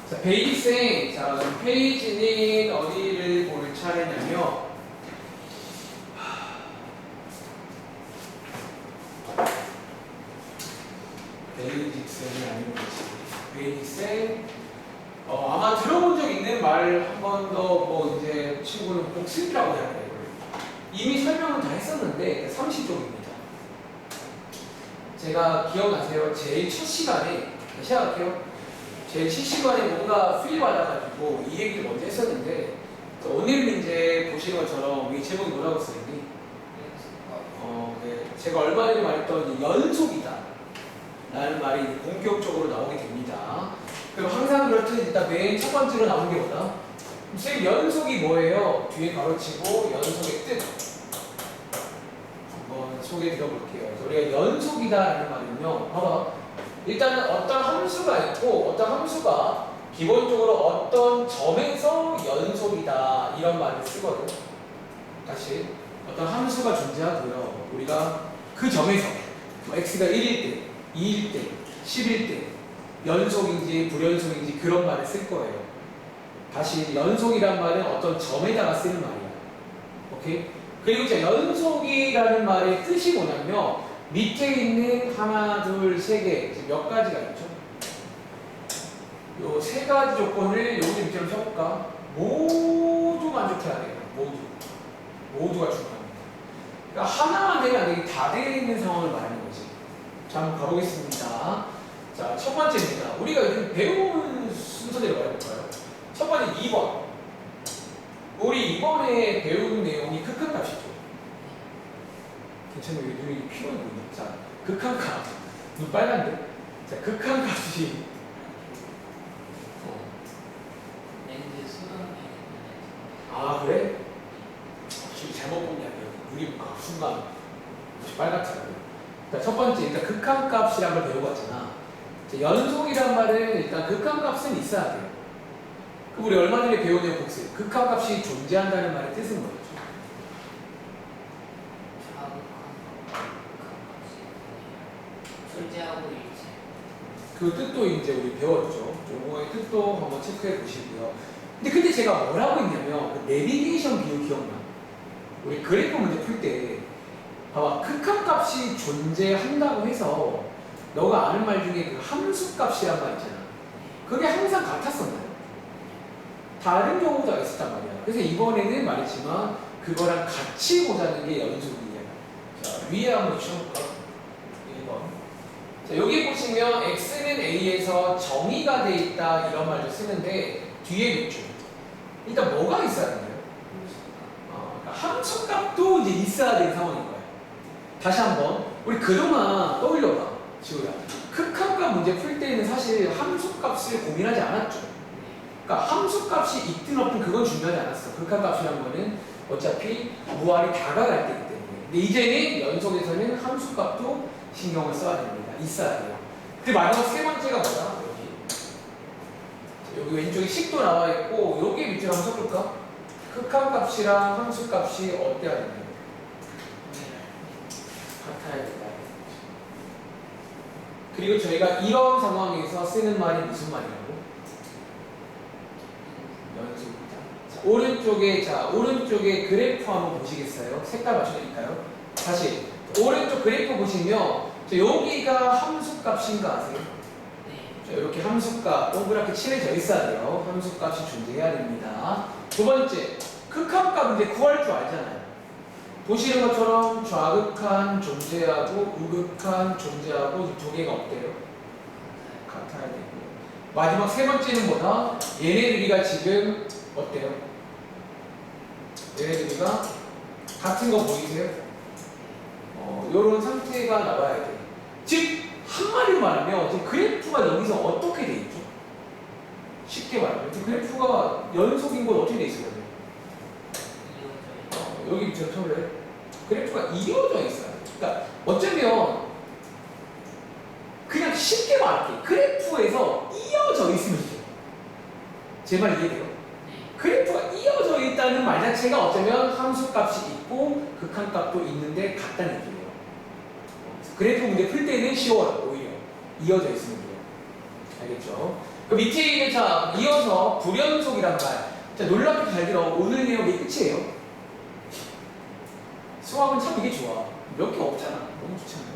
자, 베이생. 자, 그럼 페이지는 어디를 볼 차례냐며. 베이직생이 아니고 베이생. 아마 들어본 적 있는 말 한 번 더 뭐 이제 친구는 복습이라고 해야 돼요. 이미 설명은 다 했었는데 30쪽입니다. 제가 기억나세요? 제일 첫 시간에 시작할게요. 제일 첫 시간에 뭔가 필 받아가지고 이 얘기를 먼저 했었는데 오늘은 이제 보시는 것처럼 이 제목이 뭐라고 써있니? 네. 제가 얼마 전에 말했던 연속이다 라는 말이 본격적으로 나오게 됩니다. 그럼 항상 그렇듯 일단 맨 첫 번째로 나오는 게 뭐다? 선생님 연속이 뭐예요? 뒤에 가로치고 연속의 뜻 한번 소개해 드려볼게요. 우리가 연속이다라는 말은요, 봐봐. 일단은 어떤 함수가 있고 어떤 함수가 기본적으로 어떤 점에서 연속이다 이런 말을 쓰거든. 다시 어떤 함수가 존재하고요. 우리가 그 점에서 뭐 x가 1일 때, 2일 때, 10일 때 연속인지 불연속인지 그런 말을 쓸 거예요. 다시 연속이란 말은 어떤 점에다가 쓰는 말이야. 오케이? 그리고 이제 연속이라는 말의 뜻이 뭐냐면 밑에 있는 하나, 둘, 세 개 몇 가지가 있죠? 요 세 가지 조건을 여기 밑으로 펴볼까? 모두 만족해야 돼요. 모두가 중요합니다. 그러니까 하나만 되면 안 되게 다 되어 있는 상황을 말하는 거지. 자, 한번 가보겠습니다. 자, 첫 번째입니다. 우리가 요즘 배운 순서대로 말해볼까요? 첫 번째 2번. 우리 이번에 배운 내용이 극한값이죠. 괜찮아요? 눈이 피곤해 보이네. 자, 극한값. 눈 빨간데? 자, 극한값이 아, 그래? 지금 잘못 본 게 아니에요. 눈이 순간 빨갛잖아요. 자, 첫 번째, 일단 극한값이라는 걸 배워봤잖아. 자, 연속이란 말은 일단 극한값은 있어야 돼요. 그럼 우리 얼마 전에 배운 내용 복습. 극한값이 존재한다는 말의 뜻은 뭐였죠? 존재하고 있지. 그 뜻도 이제 우리 배웠죠. 요거의 뜻도 한번 체크해 보시고요. 근데 제가 뭐라고 했냐면 그 내비게이션 비유 기억나? 우리 그래프 문제 풀 때 봐봐, 극한값이 존재한다고 해서 너가 아는 말 중에 그 함수값이란 말 있잖아. 그게 항상 같았었나요? 다른 경우가 있었단 말이야. 그래서 이번에는 말했지만 그거랑 같이 보자는 게 연속이에요. 자, 위에 한번 쳐볼까? 1번. 자, 여기 보시면 x는 a에서 정의가 돼 있다 이런 말도 쓰는데 뒤에 있죠. 일단 뭐가 있어야 되나요? 그러니까 함수값도 이제 있어야 되는 상황인 거예요. 다시 한번 우리 그동안 떠올려봐, 지우야. 극한값 문제 풀 때는 사실 함수값을 고민하지 않았죠. 그러니까 함수값이 있든 없든 그건 중요하지 않았어. 극한값이라는 거는 어차피 무한히 다가갈 때이기 때문에. 근데 이제는 연속에서는 함수값도 신경을 써야 됩니다. 있어야 돼요. 그리고 마지막 세 번째가 뭐야? 여기 왼쪽에 식도 나와 있고 여기 밑으로 한번 써볼까? 극한값이랑 함수값이 어때야 되나요? 같아야 된다. 그리고 저희가 이런 상황에서 쓰는 말이 무슨 말이라고? 연속이다. 오른쪽에 그래프 한번 보시겠어요? 색깔 맞춰드릴까요? 다시 오른쪽 그래프 보시면 여기가 함수값인가 아세요? 자, 이렇게 함수값 동그랗게 칠해져 있어야 돼요. 함수값이 존재해야 됩니다. 두 번째, 극한값 이제 구할 줄 알잖아요. 보시는 것처럼 좌극한 존재하고 우극한 존재하고 이 두 개가 어때요? 같아야 되고. 마지막 세 번째는 뭐다? 얘네들이가 지금 어때요? 얘네들이가 같은 거 보이세요? 요런 상태가 나와야 돼. 즉 한마디로 말하면 지금 그래프가 여기서 어떻게 돼 있죠? 쉽게 말하면 그래프가 연속인 건 어떻게 돼 있어요? 여기 밑에 털에 그래프가 이어져 있어요. 그러니까 어쩌면 그냥 쉽게 말할게. 그래프에서 이어져 있으면 돼요. 제 말 이해돼요? 그래프가 이어져 있다는 말 자체가 어쩌면 함수값이 있고 극한값도 있는데 같다는 얘기예요. 그래프 문제 풀 때는 쉬워요. 오히려 이어져 있으면 돼요. 알겠죠? 그 밑에 있는 자 이어서 불연속이란 말. 자 놀랍게 잘 들어. 오늘 내용이 끝이에요. 수학은 참 이게 좋아. 몇 개 없잖아. 너무 좋잖아요.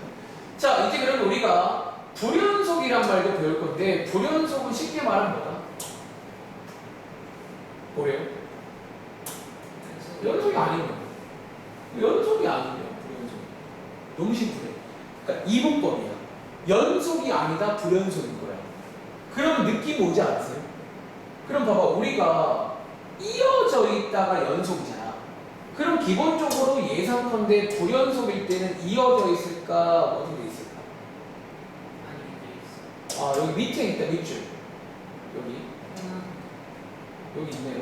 자 이제 그러면 우리가 불연속이란 말도 배울 건데 불연속은 쉽게 말하면 뭐다? 뭐래요? 연속이 아니면 연속이 아니면 불연속. 너무 심플해. 그러니까 이분법이야. 연속이 아니다 불연속인 거야. 그럼 느낌 오지 않으세요? 그럼 봐봐 우리가 이어져 있다가 연속이잖아. 그럼 기본적으로 예상컨대 불연속일 때는 이어져 있을까 어떻게 돼 있을까? 아 여기 밑에 있다 밑줄 여기 있네요.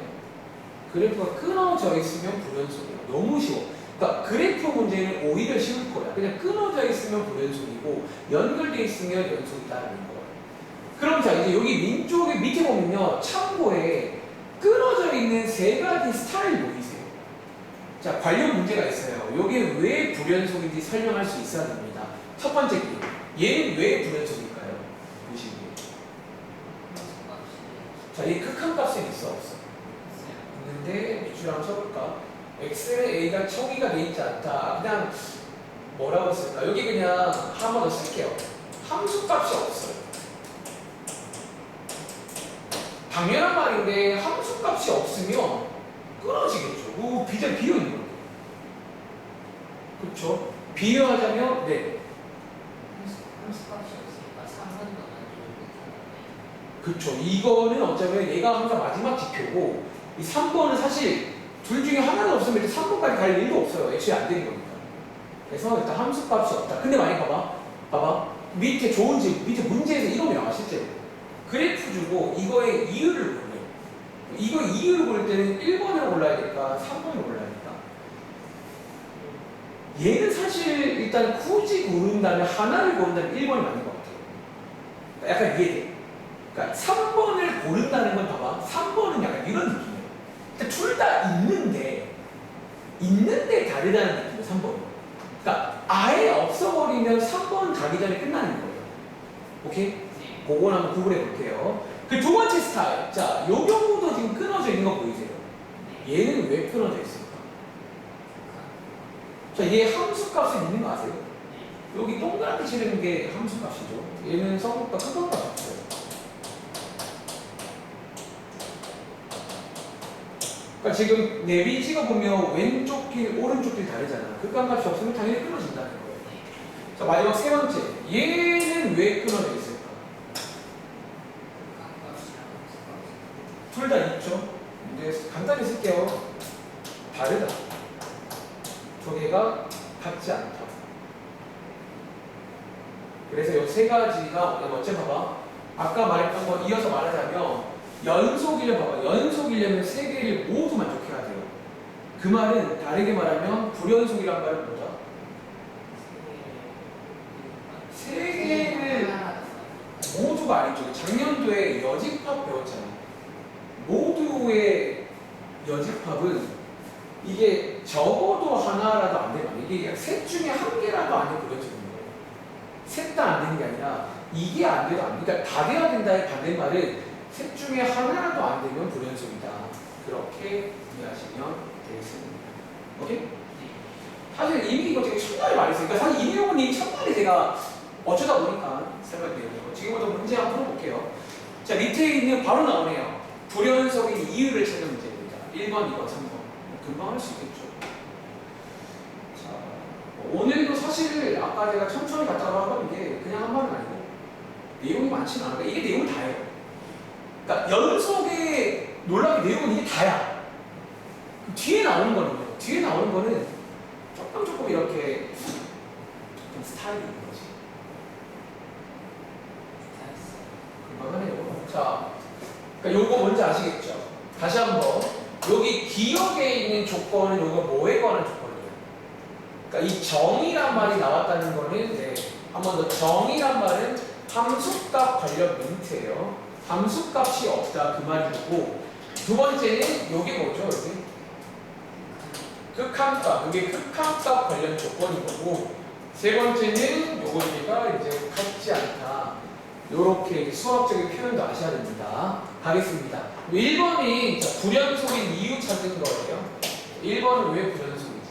그래프가 끊어져 있으면 불연속이야. 너무 쉬워. 그러니까 그래프 문제는 오히려 쉬울 거야. 그냥 끊어져 있으면 불연속이고 연결돼 있으면 연속이다라는 거야. 그럼 자 이제 여기 민쪽에 밑에 보면요 참고에 끊어져 있는 세 가지 스타일 보이세요? 자 관련 문제가 있어요. 이게 왜 불연속인지 설명할 수 있어야 됩니다. 첫 번째 게 얘는 왜 불연속일까요? 보시기에. 자, 이 극한값은 있어 없어? 있는데 밑줄 한번 쳐볼까? x는 a가 초기가 돼 있지 않다. 그냥 뭐라고 쓸까? 여기 그냥 한 번 더 쓸게요. 함수값이 없어요. 당연한 말인데 함수값이 없으면 끊어지겠죠. 비전 비어 있는 거예요. 그렇죠? 비유하자면 네. 함수값이 없으니까 3번도 만들지 못하는데. 그렇죠. 이거는 어쩌면 얘가 항상 마지막 지표고 이 3번은 사실 둘 중에 하나는 없으면 이제 3번까지 갈 일도 없어요. 애초에 안 되는 거니까. 그래서 일단 함수값이 없다. 근데 만약 봐봐. 밑에 좋은 집, 밑에 문제에서 이런 게 나와 실제로. 그래프 주고 이거의 이유를 골라요. 이거 이유를 고를 때는 1번을 골라야 될까? 3번을 골라야 될까? 얘는 사실 일단 굳이 고른다면 하나를 고른다면 1번이 맞는 것 같아요. 약간 이해돼. 그러니까 3번을 고른다는 건 봐봐. 3번은 약간 이런 느낌이에요. 둘 다 있는데 다르다는 느낌이에요. 3번은. 그러니까 아예 없어버리면 3번 가기 전에 끝나는 거예요. 오케이? 그건 한번 구분해 볼게요. 그 두 번째 스타일. 자, 요 경우도 지금 끊어져 있는 거 보이세요? 얘는 왜 끊어져 있을까? 자, 얘 함수값이 있는 거 아세요? 여기 동그랗게 칠하는 게 함수값이죠. 얘는 성분값, 큰값 없어요. 그러니까 지금 내비 찍어보면 왼쪽 길, 오른쪽 길 다르잖아. 극한값이 없으면 당연히 끊어진다는 거예요. 자, 마지막 세 번째. 얘는 왜 끊어져 있을까? 둘 다 있죠. 이제 간단히 쓸게요. 다르다. 두 개가 같지 않다. 그래서 이 세 가지가 먼저 봐봐. 아까 말했던 거 이어서 말하자면 연속이려면 봐봐. 연속이려면 세 개를 모두 만족해야 돼요. 그 말은 다르게 말하면 불연속이란 말은 뭐다? 세 개를 모두가 아니죠. 작년도에 여직합 배웠잖아요. 모두의 여직합은 이게 적어도 하나라도 안 되면 이게 셋 중에 한 개라도 안 되면 불연속인 거예요. 셋 다 안 되는 게 아니라 이게 안 돼도 안 돼. 그러니까 다 돼야 된다의 반대말은 셋 중에 하나라도 안 되면 불연속이다. 그렇게 이해하시면 되겠습니다. 오케이? 사실 이미 이거 되게 첫날에 말했어요. 그러니까 사실 이 내용은 이미 첫날에 제가 어쩌다 보니까 설명드리는 거. 지금부터 문제 한번 풀어볼게요. 자, 밑에 있는 바로 나오네요. 불연속인 이유를 찾는 문제입니다. 1번, 2번, 3번. 금방 할 수 있겠죠. 자, 오늘도 사실 아까 제가 천천히 갔다가 하는 게 그냥 한 말은 아니고 내용이 많지는 않아요. 이게 내용은 다예요. 그러니까 연속의 놀랍게 내용은 이게 다야. 뒤에 나오는 거는요. 뒤에 나오는 거는 조금 이렇게 좀 스타일이 있는 거지. 금방 하네요. 자, 그러니까 요거 뭔지 아시겠죠? 다시 한번 여기 기억에 있는 조건은 요거 뭐에 관한 조건이에요? 그러니까 이 정의란 말이 나왔다는 거는 네, 한 번 더 정의란 말은 함수값 관련 멘트예요. 함수값이 없다 그 말이고 두 번째는 요게 뭐죠? 여기 극한값, 이게 극한값 관련 조건인 거고 세 번째는 요거가 이제 같지 않다. 요렇게 수학적인 표현도 아셔야 됩니다. 가겠습니다. 1번이 불연속인 이유 찾는 거예요. 1번은 왜 불연속이지?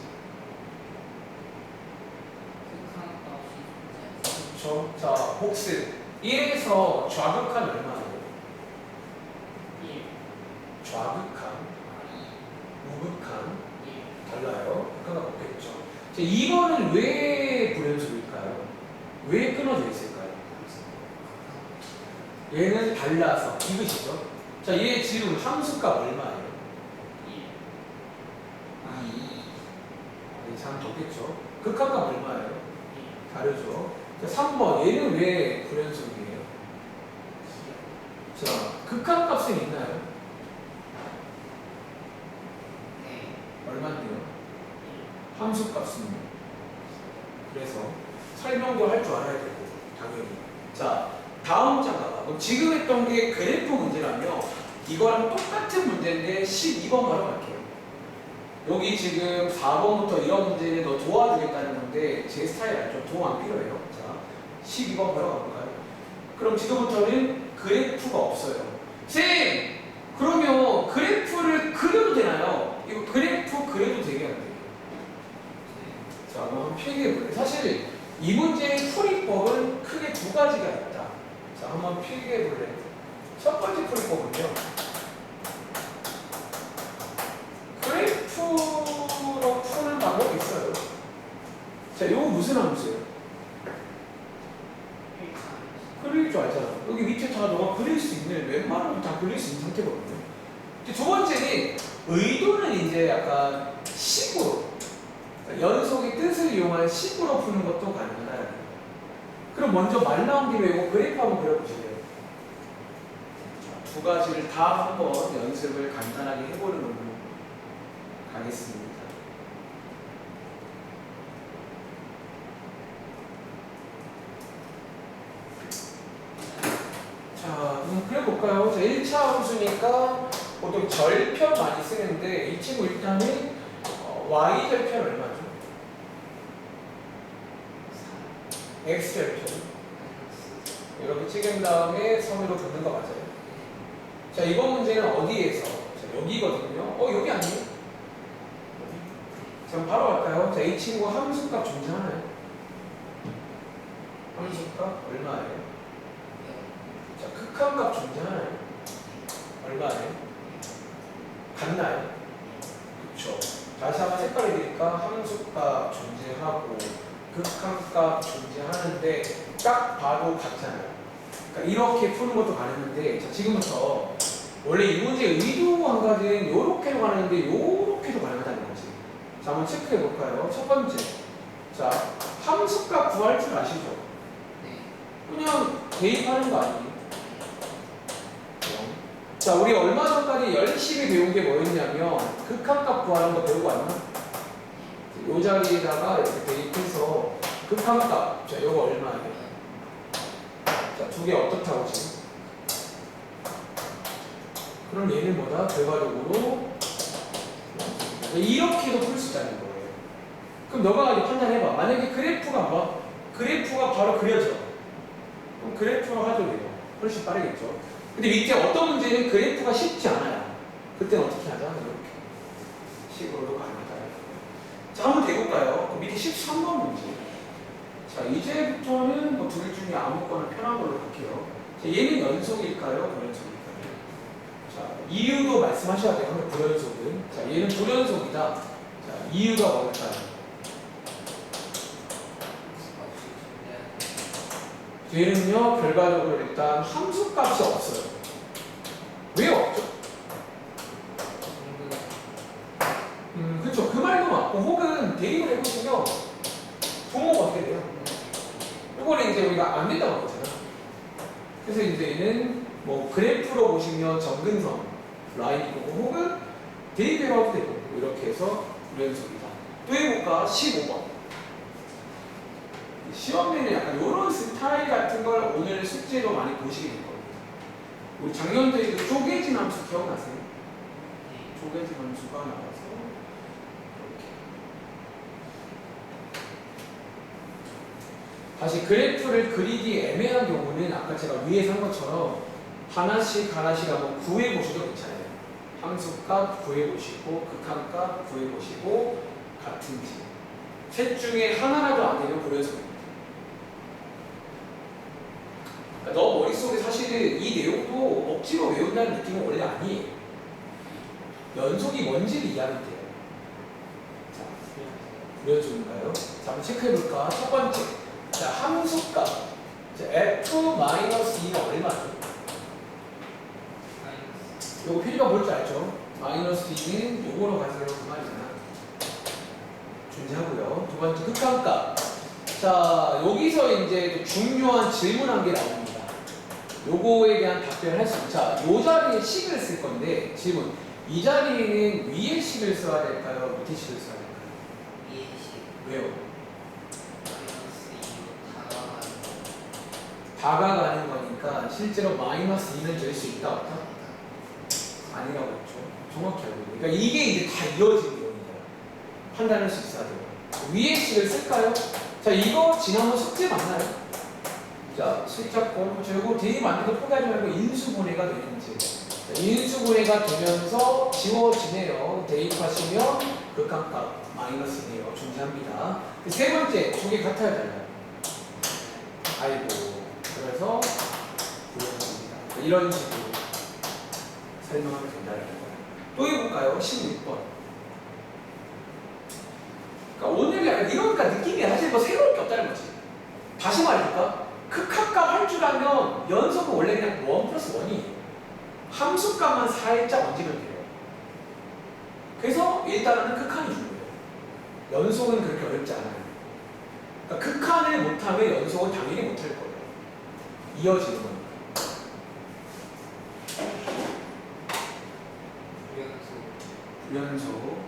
그렇죠. 자, 복습. 1에서 좌극한 얼마예요? 좌극한, 우극한 달라요. 하나 없겠죠. 자, 2번은 왜 불연속일까요? 왜 끊어져 있을까요? 얘는 달라서 이것이죠. 자, 얘 지금 함수값 얼마예요? 2. 참 좋겠죠. 극한값 얼마예요? 다르죠. 자, 3번 얘는 왜 불연속이에요? 자, 극한값은 있나요? 얼마인데요? 함수값은요. 그래서 설명도 할 줄 알아야 되고 당연히. 자, 다음 장 가봐. 그럼 지금 했던 게 그래프 문제라며 이거랑 똑같은 문제인데 12번 바로 갈게요. 여기 지금 4번부터 이런 문제는 너 도와주겠다는 건데 제 스타일 알죠? 도움 안 필요해요. 자, 12번 바로 가볼까요? 그럼 지금부터는 그래프가 없어요. 쌤! 그러면 그래프를 그려도 되나요? 이거 그래프 그려도 되게 안 돼요. 자, 한번 필기해볼게요. 사실 이 문제의 풀이법은 크게 두 가지가 있다. 자, 한번 필기해볼래요. 첫 번째 풀이법은요. 그래프로 푸는 방법이 있어요. 자, 이거 무슨 함수예요? 그릴 줄 알잖아. 여기 밑에 다 너가 그릴 수 있는, 웬만하면 다 그릴 수 있는 상태거든요. 두 번째는 의도는 이제 약간 식으로, 연속의 뜻을 이용한 식으로 푸는 것도 가능하다. 그럼 먼저 말 나온 김에 이거 그래프 한번 그려보실래요? 두 가지를 다 한번 연습을 간단하게 해보는 걸로 가겠습니다. 자, 그려볼까요? 자, 1차 함수니까 보통 절편 많이 쓰는데 이 친구 일단은 y절편 얼마죠? x절편 이렇게 찍은 다음에 선으로 긋는 거 맞아요? 자, 이번 문제는 어디에서? 자, 여기거든요. 여기 아니에요? 여기. 자, 그럼 바로 갈까요? 자, 이 친구 함수값 존재하나요? 함수값 얼마예요? 자, 극한값 존재하나요? 얼마예요? 같나요? 그쵸. 다시 한번 색깔을 드릴까? 함수값 존재하고 극한값 존재하는데 딱 봐도 같잖아요. 그러니까 이렇게 푸는 것도 가능한데, 자, 지금부터 원래 이 문제의 의도 한 가지는 요렇게도 가능한데 요렇게도 가능하다는 거지. 자, 한번 체크해 볼까요? 첫 번째. 자, 함수값 구할 줄 아시죠? 그냥 대입하는 거 아니에요? 자, 우리 얼마 전까지 열심히 배운 게 뭐였냐면 극한값 구하는 거 배우고 왔나? 이 자리에다가 이렇게 대입해서 극한값, 자, 이거 얼마예요? 자, 두 개 어떻다고 지금? 그럼 얘는 뭐다? 결과적으로 이렇게도 풀 수 있다는 거예요. 그럼 너가 이제 판단해봐. 만약에 그래프가 바로 그려져. 그럼 그래프로 하죠, 이거. 훨씬 빠르겠죠. 근데 밑에 어떤 문제는 그래프가 쉽지 않아요. 그때는 어떻게 하자? 이렇게 식으로도 가능하다. 자, 한번 대볼까요? 그 밑에 13번 문제. 자, 이제부터는 뭐 둘 중에 아무거나 편한 걸로 볼게요. 자, 얘는 연속일까요? 불연속일까요? 자, 이유도 말씀하셔야 돼요. 불연속은. 자, 얘는 불연속이다. 자, 이유가 뭘까요? 얘는요, 결과적으로 일단 함수값이 없어요. 왜 없죠? 그쵸. 그 말도 맞고, 혹은 대입을 해보시면 부모가 어떻게 돼요? 이거는 이제 우리가 안 된다고 하잖아. 그래서 이제 얘는 뭐 그래프로 보시면 점근선 라인이고, 혹은 대입해봐도 되고, 이렇게 해서 불연속이다. 또 해볼까? 15번. 시험에는 약간 이런 스타일 같은 걸 오늘 숙제로 많이 보시게 될 겁니다. 우리 작년도에 그 쪼개진 함수 기억나세요? 쪼개진 함수가 나와서 이렇게. 다시 그래프를 그리기 애매한 경우는 아까 제가 위에 산 것처럼 하나씩 한번 구해보셔도 괜찮아요. 함수값 구해보시고 극한값 구해보시고 같은지 셋 중에 하나라도 안 되면 불연속입니다. 그러니까 너 머릿속에 사실은 이 내용도 억지로 외운다는 느낌은 원래 아니에요. 연속이 뭔지를 이해하면 돼요. 자, 불연속인가요? 자, 한번 체크해볼까? 첫 번째, 자, 함수값. 자, f-2는 얼마죠? 요거 필요가 뭘 줄 알죠? -2는 요거로 가세요. 그 말이잖아. 존재하고요. 두 번째, 극한값. 자, 여기서 이제 중요한 질문 한 개 나옵니다. 요거에 대한 답변을 할 수 있죠. 자, 요 자리에 식을 쓸 건데, 질문. 이 자리에는 위에 식을 써야 될까요? 밑에 식을 써야 될까요? 위에 식 왜요? -2 다가가는 거니까 실제로 -2는 될 수 있다, 없다? 아니라고 했죠. 정확히 알고 있는. 그러니까 이게 이제 다 이어진 내용이에요. 판단할 수 있어야 돼요. 위에 식을 쓸까요? 자, 이거 지난번 숙제 맞나요? 자, 실적권. 저거 대입 만들고 포기하지 말고 인수분해가 되는지. 자, 인수분해가 되면서 지워지네요. 대입하시면 극한값 -2네요. 존재합니다. 세 번째, 저게 같아야 달라요. 아이고. 그래서 불연속입니다. 이런 식으로 설명하면 된다는 거예요. 또 해볼까요? 16번. 그러니까 오늘 약간 이러니까 느낌이 사실 뭐 새로울 게 없다는 거지. 다시 말해볼까? 극한값 할 줄 알면 연속은 원래 그냥 1+1이에요. 함수값만 살짝 얹으면 돼요. 그래서 일단은 극한이 중요해요. 연속은 그렇게 어렵지 않아요. 그러니까 극한을 못하면 연속은 당연히 못할 거예요. 이어지는 거니까. 불연속.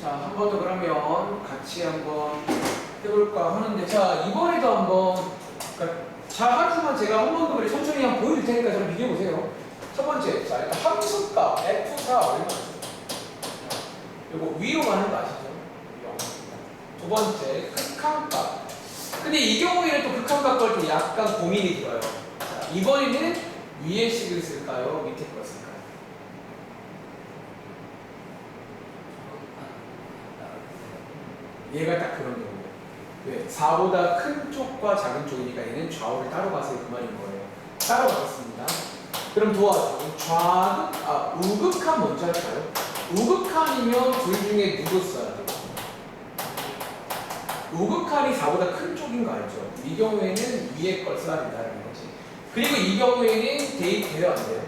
자, 한 번 더 그러면 같이 한번 해볼까 하는데, 자, 이번에도 한번, 그러니까 자, 하지만 제가 한 번 더 그래 천천히 한번 보여줄 테니까 저랑 비교해보세요. 첫 번째, 자, 일단 함수값 F4 얼마죠? 이거 위로 가는 거 아시죠? 0. 두 번째, 극한값. 근데 이 경우에는 또 극한값 걸 때 약간 고민이 들어요. 자, 이번에는 위에 식을 쓸까요? 밑에 걸 쓸까요? 얘가 딱 그런 경우예요. 왜? 4보다 큰 쪽과 작은 쪽이니까 얘는 좌우를 따로 가세요. 그 말인 거예요. 따로 가겠습니다. 그럼 도와줘. 우극한 먼저 할까요? 우극한이면 둘 중에 누구 써야 돼요? 우극한이 4보다 큰 쪽인 거 알죠? 이 경우에는 위에 걸 써야 된다는 거지. 그리고 이 경우에는 대입돼요, 안 돼요?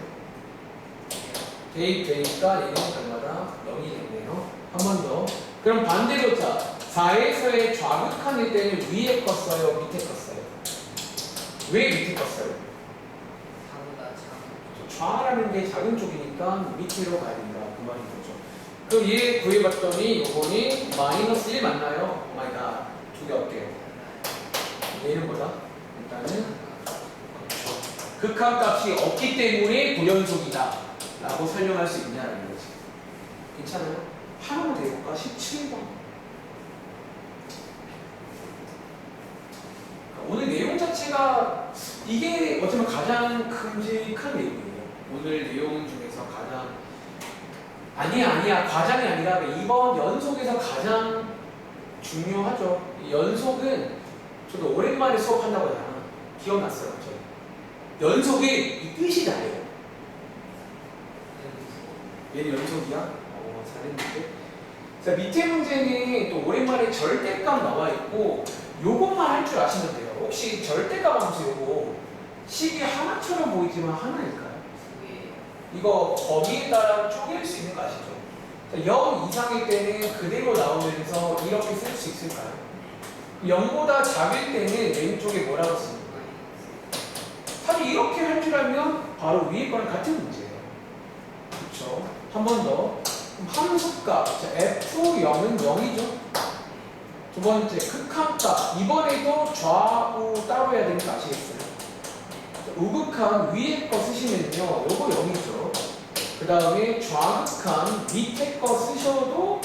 대입되니까 얘는 얼마다? 0이 됐네요. 한 번 더. 그럼 반대로 자, 4에서의 좌극한일 때는 위에 거 써요, 밑에 거 써요? 왜 밑에 거 써요? 4보다 작은 좌라는 게 작은 쪽이니까 밑으로 가야 된다. 그 말인 거죠. 그럼 얘 구해봤더니 요거는 -1 맞나요? 오마이갓. 두 개 어때요? 얘는 뭐다? 일단은 그렇죠. 극한값이 없기 때문에 불연속이다 라고 설명할 수 있냐라는 거지. 괜찮아요? 하나만 더 해볼까? 17번. 오늘 내용 자체가 이게 어쩌면 가장 큼직한 내용이에요. 오늘 내용 중에서 가장 아니야 과장이 아니라 이번 연속에서 가장 중요하죠. 이 연속은 저도 오랜만에 수업한다고 하잖아. 기억났어요. 저 연속이 이 뜻이 다르요. 얘는 연속이야? 잘했는데. 자, 밑에 문제는 또 오랜만에 절대값 나와 있고 요것만 할 줄 아시면 돼요. 혹시 절대값 함수 요거 식이 하나처럼 보이지만 하나일까요? 이거 범위에 따라 쪼갤 수 있는 거 아시죠? 자, 0 이상일 때는 그대로 나오면서 이렇게 쓸 수 있을까요? 0보다 작을 때는 왼쪽에 뭐라고 씁니까? 사실 이렇게 할 줄 알면 바로 위에 거랑 같은 문제예요. 그렇죠? 한 번 더. 함수값 F0은 0이죠. 두 번째 극한값. 이번에도 좌우 따로 해야 되는 거 아시겠어요? 우극한 위에 거 쓰시면요 요거 0이죠. 그 다음에 좌극한 밑에 거 쓰셔도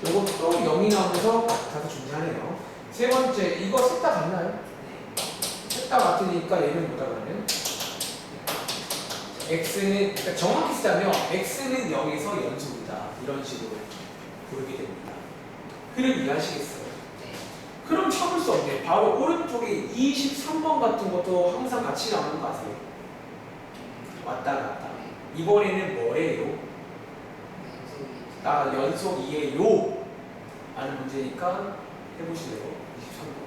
요것도 0이 나오면서 같아서 존재하네요. 세 번째, 이거 셋 다 같나요? 네. 셋 다 같으니까 얘는 뭐다 그러면? x는, 그러니까 정확히 쓰자면 x는 여기서 연속이다. 이런 식으로 부르게 됩니다. 그럼 이해하시겠어요? 네. 그럼 참을 수 없네. 바로 오른쪽에 23번 같은 것도 항상 같이 나오는 거 아세요? 왔다 갔다. 이번에는 뭐래요? 연속이. 나 연속 2예요. 라는 문제니까 해보실래요? 23번.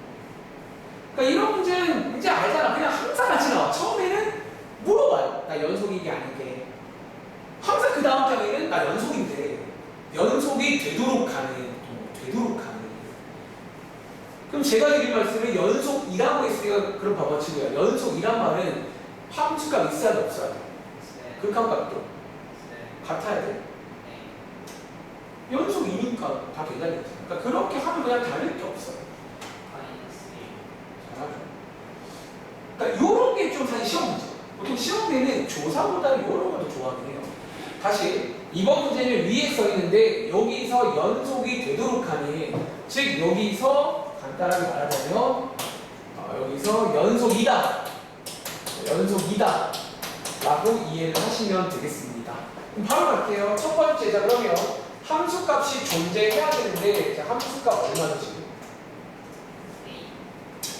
그러니까 이런 문제는 이제 알잖아. 그냥 항상 같이 나와. 처음에는 물어봐요. 나 연속이게 아닌게. 항상 그 다음 장에는 나 연속인데 연속이 되도록 가는. 그럼 제가 드릴 말씀은 연속이라고 했으니까 그럼 봐봐 친구야. 연속이란 말은 함수값 있어야 돼 없어야 돼? 네. 극한값도 네. 같아야 돼. 네. 연속이니까 다 되잖아요. 그러니까 그렇게 하면 그냥 다를 게 없어요. 마이너스 1. 잘하죠. 그러니까 요런 게 좀 사실 시험 문제. 보통 시험 때는 조사보다는 요런 걸 더 좋아하긴 해요. 다시 이번 문제는 위에 써 있는데 여기서 연속이 되도록 하니 즉 여기서 간단하게 말하자면 여기서 연속이다 라고 이해를 하시면 되겠습니다. 그럼 바로 갈게요. 첫 번째, 자 그러면 함수값이 존재해야 되는데 자, 함수값 얼마죠 지금?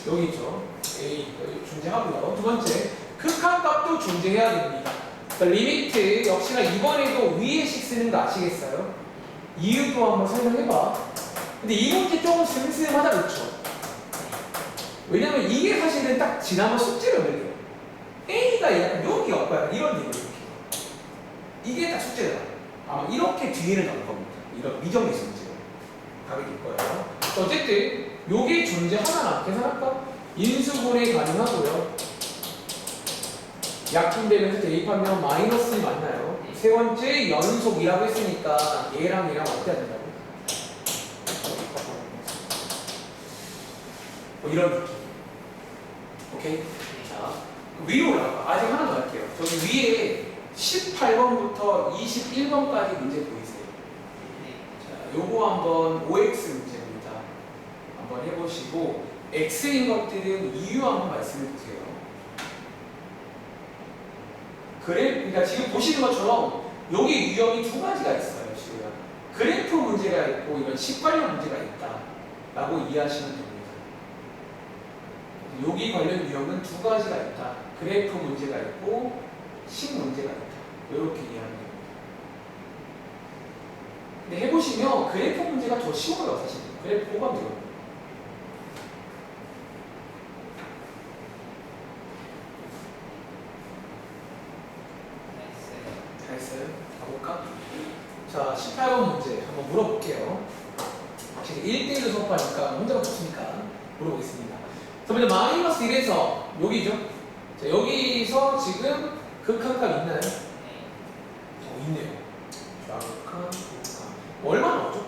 여기 있죠. A 여기 존재하고요. 두 번째, 극한값도 존재해야 됩니다. 그러니까 리미트 역시나 이번에도 위에씩 쓰는 거 아시겠어요? 이유도 한번 설명해봐. 근데 이 문제 조금 슴슴하다 그렇죠? 왜냐면 이게 사실은 딱 지난번 숙제를 내요. A가 약간 여기 없고요. 이런 얘기 이렇게. 이게 딱 숙제다. 아마 이렇게 뒤에는 나올 겁니다. 이런 미정리수 문제가 가게 될 거예요. 어쨌든 요게 존재하나 계산할까? 인수분해 가능하고요. 약분되면서 대입하면 마이너스 맞나요? 세 번째 연속이라고 했으니까 얘랑 어떻게 해야 된다고? 뭐 이런 느낌. 오케이? 자, 위로 올라가. 아직 하나 더 할게요. 저기 위에 18번부터 21번까지 문제 보이세요? 자, 요거 한번 OX 문제입니다. 한번 해보시고 X인 것들은 이유 한번 말씀해 주세요. 그러니까 지금 보시는 것처럼 여기 유형이 두 가지가 있어요. 지금 그래프 문제가 있고 이런 식 관련 문제가 있다 라고 이해하시면 됩니다. 여기 관련 유형은 두 가지가 있다. 그래프 문제가 있고 식 문제가 있다. 이렇게 이해하면 됩니다. 근데 해보시면 그래프 문제가 더 쉬워요. 사실 그래프 호감 되거든요. 다 했어요? 가볼까? 자, 18번 문제 한번 물어볼게요. 확실히 1대1로 수업하니까 혼자 붙으니까 물어보겠습니다. 자, 먼저 마이너스 1에서 여기죠? 자, 여기서 지금 극한값 있나요? 있네요. 좌극한, 우극한. 얼마 나오죠?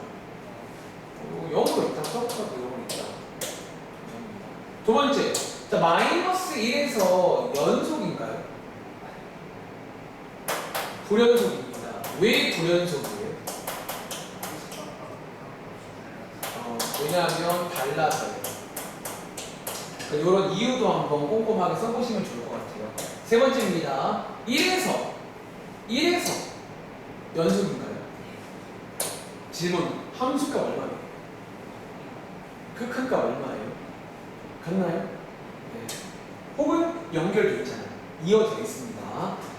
0으로 일단 수업하고 0으로 있다. 두 번째, 자, 마이너스 1에서 연속인가요? 불연속입니다. 왜 불연속이에요? 왜냐하면 달라서요. 이런 이유도 한번 꼼꼼하게 써보시면 좋을 것 같아요. 세 번째입니다. 1에서 연속인가요? 질문, 함수값 얼마예요? 극한값 얼마예요? 같나요? 네. 혹은 연결되어 있잖아요. 이어져 있습니다.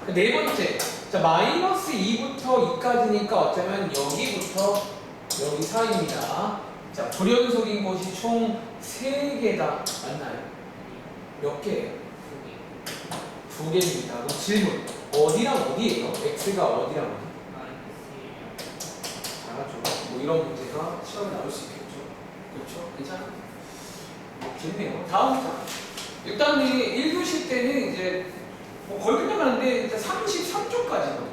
네 번째, 자 마이너스 2부터 2까지니까 어쩌면 여기부터 여기 사이입니다. 자 불연속인 곳이 총 3개다. 맞나요? 몇 개예요? 2개입니다. 그럼 질문, 어디랑 어디예요? x가 어디랑 어디? 잘하죠. 뭐 이런 문제가 시험에 나올 수 있겠죠. 그렇죠? 괜찮아? 재밌네요. 다음 장. 일단 1교시 때는 이제 거의 끝나가는데 일단 33쪽까지거든요.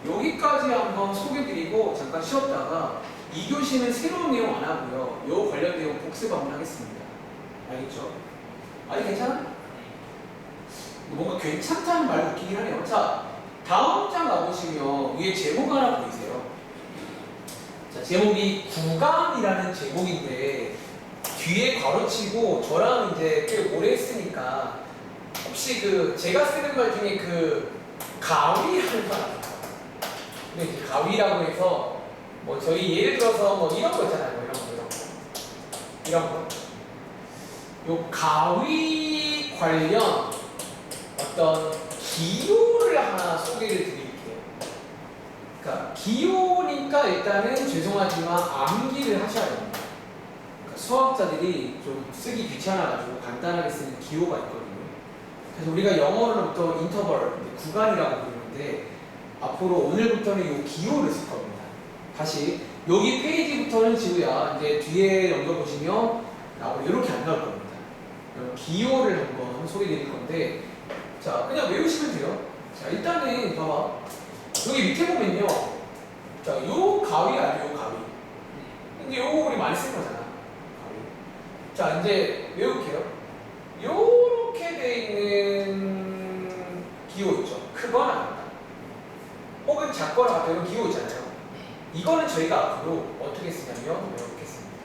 여기까지 한번 소개드리고 잠깐 쉬었다가 2교시는 새로운 내용 안 하고요. 요 관련 내용 복습 한번 하겠습니다. 알겠죠? 아니 괜찮아? 뭔가 괜찮다는 말 웃기긴 하네요. 자, 다음 장 가보시면 위에 제목 하나 보이세요? 자, 제목이 구간이라는 제목인데 뒤에 괄호치고 저랑 이제 꽤 오래 했으니까 혹시 그 제가 쓰는 말 중에 그 가위라는 말 아세요? 근데 이제 가위라고 해서 뭐 저희 예를 들어서 뭐 이런 거 있잖아요. 뭐 이런 거. 요 가위 관련 어떤 기호를 하나 소개를 드릴게요. 그러니까 기호니까 일단은 죄송하지만 암기를 하셔야 됩니다. 그러니까 수학자들이 좀 쓰기 귀찮아가지고 간단하게 쓰는 기호가 있거든요. 그래서 우리가 영어로부터 인터벌, 구간이라고 부르는데 앞으로 오늘부터는 이 기호를 쓸 겁니다. 다시 여기 페이지부터는 지우야 이제 뒤에 넘겨보시면 이렇게 안 나올 겁니다. 기호를 한번 소개드릴 건데 자 그냥 외우시면 돼요. 자 일단은 봐봐 여기 밑에 보면요. 자 요 가위 알죠? 요 가위. 이제 요거 우리 많이 쓴 거잖아. 가위. 자 이제 외울게요. 요렇게 돼 있는 기호 있죠. 크거나 같다. 혹은 작거나 같다. 이런 기호 있잖아요. 이거는 저희가 앞으로 어떻게 쓰냐면 이렇게 씁니다.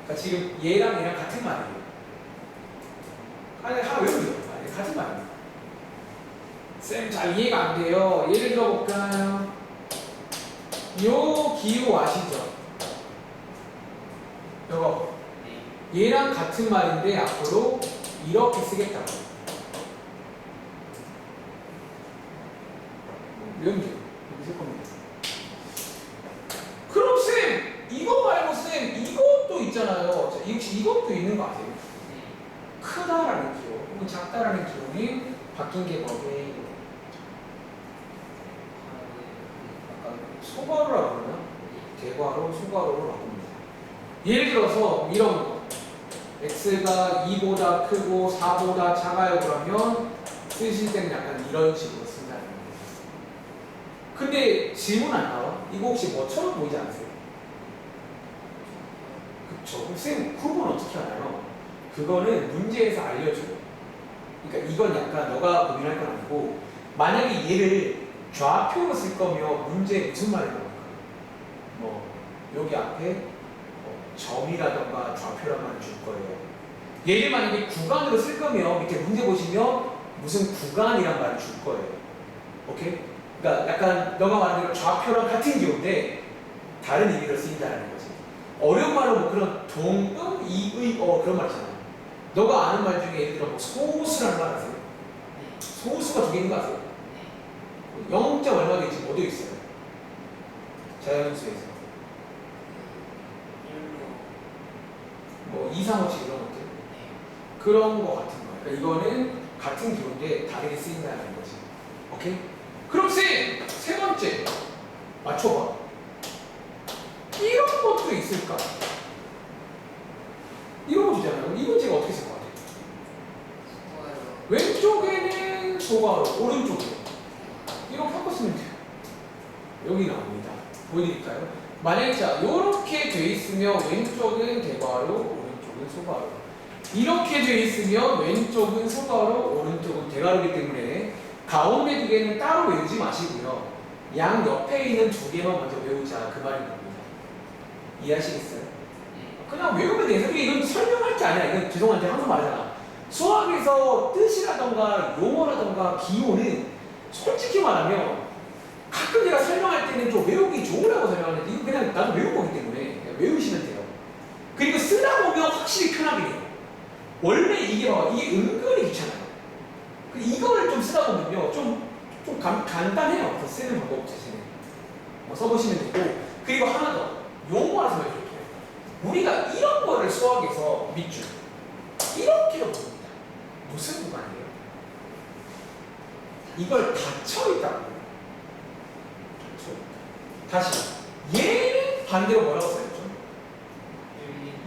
그러니까 지금 얘랑 같은 말이에요. 아니 하나 외우면 돼요. 같은 말입니다. 쌤 잘 이해가 안 돼요. 예를 들어 볼까요? 요 기호 아시죠? 요거 얘랑 같은 말인데 앞으로 이렇게 쓰겠다고. 외우면 돼요. 이렇게 쓸 겁니다. 그럼 쌤 이거 말고 쌤 이것도 있잖아요. 자, 혹시 이것도 있는 거 아세요? 크다라는 기호 혹은 작다라는 기호는 바뀐 게 뭐게? 아까 소괄호라고 그러나? 대괄호, 소괄호로 바꿉니다. 예를 들어서 이런 거 x가 2보다 크고 4보다 작아요 그러면 쓰실 때는 약간 이런 식으로 쓴다는 거예요. 근데 질문 안 나와? 이거 혹시 뭐처럼 보이지 않으세요? 그쵸? 그럼 쌤 그건 어떻게 하나요? 그거는 문제에서 알려줘요. 그러니까 이건 약간 너가 고민할 건 아니고 만약에 얘를 좌표로 쓸 거면 문제에 무슨 말을 넣을까? 뭐 여기 앞에 점이라던가 좌표란 말을 줄 거예요. 얘를 만약에 구간으로 쓸 거면 밑에 문제 보시면 무슨 구간이란 말을 줄 거예요. 오케이? 그러니까 약간 너가 말한 대로 좌표랑 같은 기호인데 다른 의미로 쓰인다는 거지. 어려운 말로 뭐 그런 동음, 이의, 그런 말 있잖아요. 너가 아는 말 중에 예를 들어 뭐 소수라는 말 아세요? 소수가 두 개 있는 거 아세요? 0점 얼마 되지 어디 있어요? 자연수에서 뭐 2, 3, 5, 7 이런 것들 그런 거 같은 거예요. 그러니까 이거는 같은 기호인데 다르게 쓰인다는 거지. 오케이? 그럼 쌤! 세 번째 맞춰봐. 이런 것도 있을까? 이런 거 주잖아요. 이 문제가 어떻게 쓸 것 같아요? 왼쪽에는 소괄호, 오른쪽에 이렇게 바꿨으면 돼요. 여기 나옵니다. 보여드릴까요? 만약에 자 이렇게 돼 있으면 왼쪽은 대괄호, 오른쪽은 소괄호. 이렇게 돼 있으면 왼쪽은 소괄호, 오른쪽은 대괄호이기 때문에 가운데 두 개는 따로 외우지 마시고요. 양 옆에 있는 두 개만 먼저 외우자 그 말인 겁니다. 이해하시겠어요? 그냥 외우면 돼요. 이건 설명할 게 아니야. 이건 죄송한데 항상 말하잖아. 수학에서 뜻이라던가 용어라던가 기호는 솔직히 말하면 가끔 제가 설명할 때는 좀 외우기 좋으라고 설명하는데 이거 그냥 나도 외운 거기 때문에 그냥 외우시면 돼요. 그리고 쓰다 보면 확실히 편하게 돼요. 원래 이게 봐봐. 이게 은근히 귀찮아요. 이거를 좀 쓰다 보면요. 좀 간단해요. 더 쓰는 방법 자체는. 써보시면 되고 그리고 하나 더 용어 하나 설명해줄게요. 우리가 이런 거를 수학에서 밑줄 이렇게로 봅니다. 무슨 구간이에요? 이걸 닫혀있다고. 다시 얘는 반대로 뭐라고 써있죠?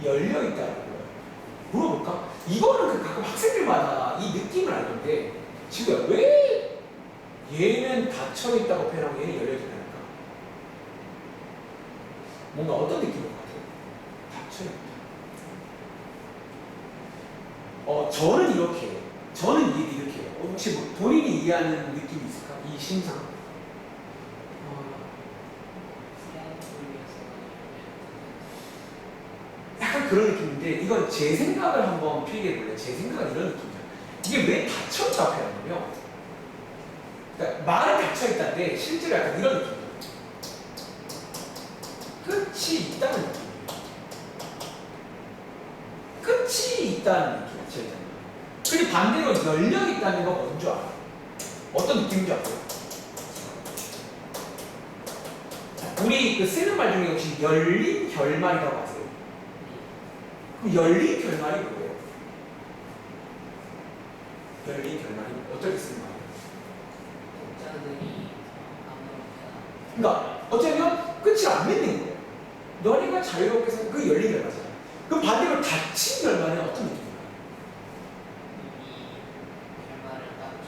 열려있다고요. 물어볼까? 이거는 가끔 학생들마다 이 느낌을 알던데 지금 왜 얘는 닫혀있다고 표현하고 얘는 열려있다고 할까? 뭔가 어떤 느낌일 것 같아요? 닫혀있다. 저는 이렇게 해요. 저는 이렇게 해요. 혹시 뭐 본인이 이해하는 느낌이 있을까? 이 심상. 딱 그런 느낌인데 이건 제 생각을 한번 필기해 볼래요. 제 생각은 이런 느낌이야. 이게 왜 닫혀있다 앞에 하냐면 그러니까 말은 닫혀있다는데 실제로 약간 이런 느낌이야. 끝이 있다는 느낌이에요. 끝이 있다는 느낌이야. 닫혀있다는. 그리고 반대로 열려있다는 건 뭔지 알아? 어떤 느낌인지 알아요? 우리 그 쓰는 말 중에 혹시 열린 결말이라고 아세요? 그럼 열린 결말이 뭐예요? 열린 결말이 어떻게 쓰는 말이에요? 독자들이 그러니까 어쩌면 끝을 안 맺는 거예요. 너네가 자유롭게 생각 그 열린 결말이잖아요. 그럼 반대로 닫힌 결말은 어떤 느낌인가요?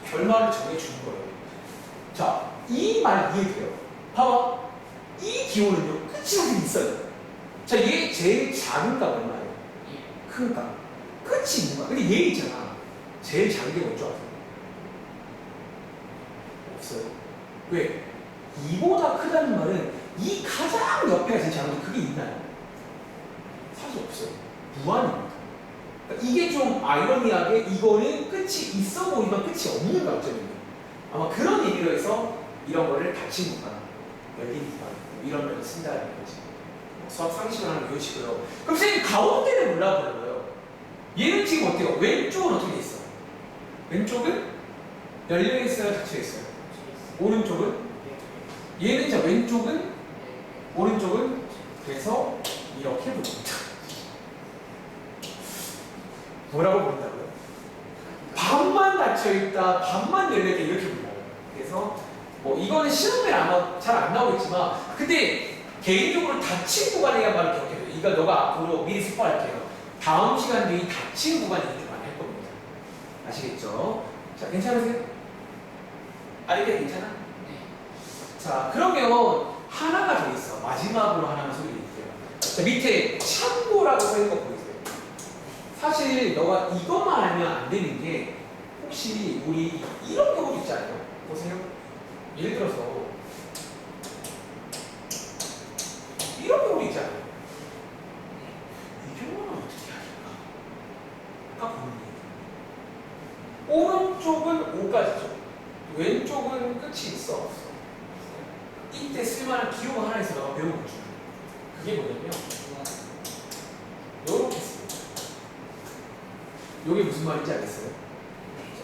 결말을 정해주는 거예요. 자, 이 말 이해돼요? 봐봐. 이 기호는요, 끝이 사실 있어요. 자, 얘 제일 작은 값 얼마예요? 큰 값. 끝이 있는 거야. 근데 얘 있잖아. 제일 작은 게 뭔지 아세요? 없어요. 왜? 이보다 크다는 말은 이 가장 옆에가 제일 작은데 그게 있나요? 사실 없어요. 무한입니다. 그러니까 이게 좀 아이러니하게 이거는 끝이 있어 보이면 끝이 없는 감점이에요. 아마 그런 의미로 해서 이런 거를 닫힌 구간, 열린 구간 이런 면을 쓴다는 거지. 수학 상식을 하는 이런 식으로. 그럼 선생님 가운데를 몰라보려고요. 얘는 지금 어때요? 왼쪽은 어떻게 돼 있어? 왼쪽은 열려 있어요, 닫혀 있어요. 오른쪽은 얘는 자 왼쪽은 오른쪽은 그래서 이렇게 부릅니다. 뭐라고 부른다고요? 반만 닫혀있다, 반만 열려있다 이렇게 불러요. 그래서 뭐 이거는 시험에 아마 잘 안 나오겠지만 근데 개인적으로 닫힌 구간이란 말을 기억해요. 이거 너가 앞으로 미리 스포할게요. 다음 시간도 이 닫힌 구간 얘기 좀 많이 할 겁니다. 아시겠죠? 자, 괜찮으세요? 아직까지 괜찮아? 자, 그러면 하나가 더 있어. 마지막으로 하나만 소개해드릴게요. 자, 밑에 참고라고 써있는 거 보이세요? 사실 너가 이것만 알면 안 되는 게 혹시 우리 이런 경우도 있잖아요. 보세요. 예를 들어서 이런 경우도 있잖아요. 이 경우는 어떻게 할까? 아까 보는 얘기. 오른쪽은 5까지죠. 왼쪽은 끝이 있어 없어? 이때 쓸만한 기호가 하나 있어. 너가 배우는 거 중에. 그게 뭐냐면 요렇게 씁니다. 요게 무슨 말인지 알겠어요?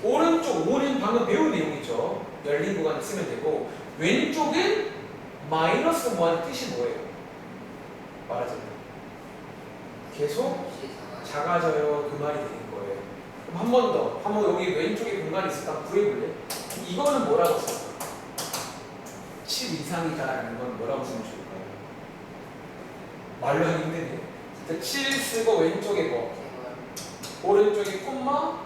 오른쪽 5는 방금 배운 내용이죠. 열린 구간을 쓰면 되고 왼쪽은 마이너스 1 뜻이 뭐예요? 말하자면 계속 작아져요. 그 말이 되는 거예요. 그럼 한 번 더. 한번 여기 왼쪽에 공간이 있을까 한번 구해볼래? 이거는 뭐라고 써요? 10 이상이다라는 건 뭐라고 쓰면 좋을까요? 말로 하기 힘드네. 진짜 7 쓰고 왼쪽에 뭐? 오른쪽에 콤마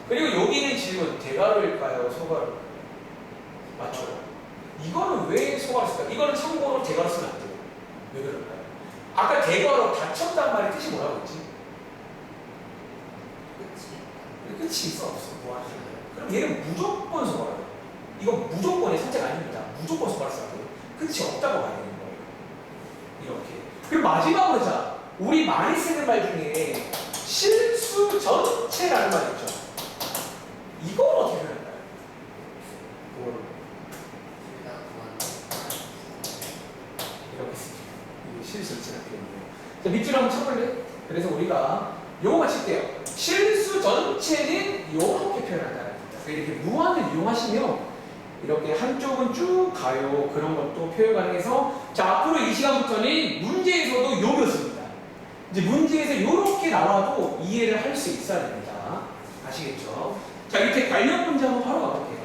그리고 여기는 질문 대괄호일까요? 소괄호? 맞죠? 이거는 왜 소괄호 쓸까요? 이거는 참고로 대괄호 쓰면 안 돼요. 왜 그럴까요? 아까 대괄호 닫혔단 말의 뜻이 뭐라고 했지? 끝이 있어 없어? 뭐 하지? 그럼 얘는 무조건 소괄호예요. 이거 무조건의 선택 아닙니다. 무조건 소괄호 써야 돼요. 끝이 없다고 봐야 되는 거예요. 이렇게. 그리고 마지막으로 자 우리 많이 쓰는 말 중에 실수 전체라는 말 있죠. 이걸 어떻게 표현할까요? 이렇게 쓰죠. 이게 실수 전체라는 표현이에요. 자, 밑줄 한번 쳐볼래? 그래서 우리가 요거만 칠게요. 실수 전체는 이렇게 표현한다는 겁니다. 이렇게 무한을 이용하시면 이렇게 한쪽은 쭉 가요. 그런 것도 표현 가능해서 자, 앞으로 이 시간부터는 문제에서도 요겼습니다. 이제 문제에서 이렇게 나와도 이해를 할 수 있어야 됩니다. 아시겠죠? 자, 밑에 관련 문제 한번 바로 가볼게요.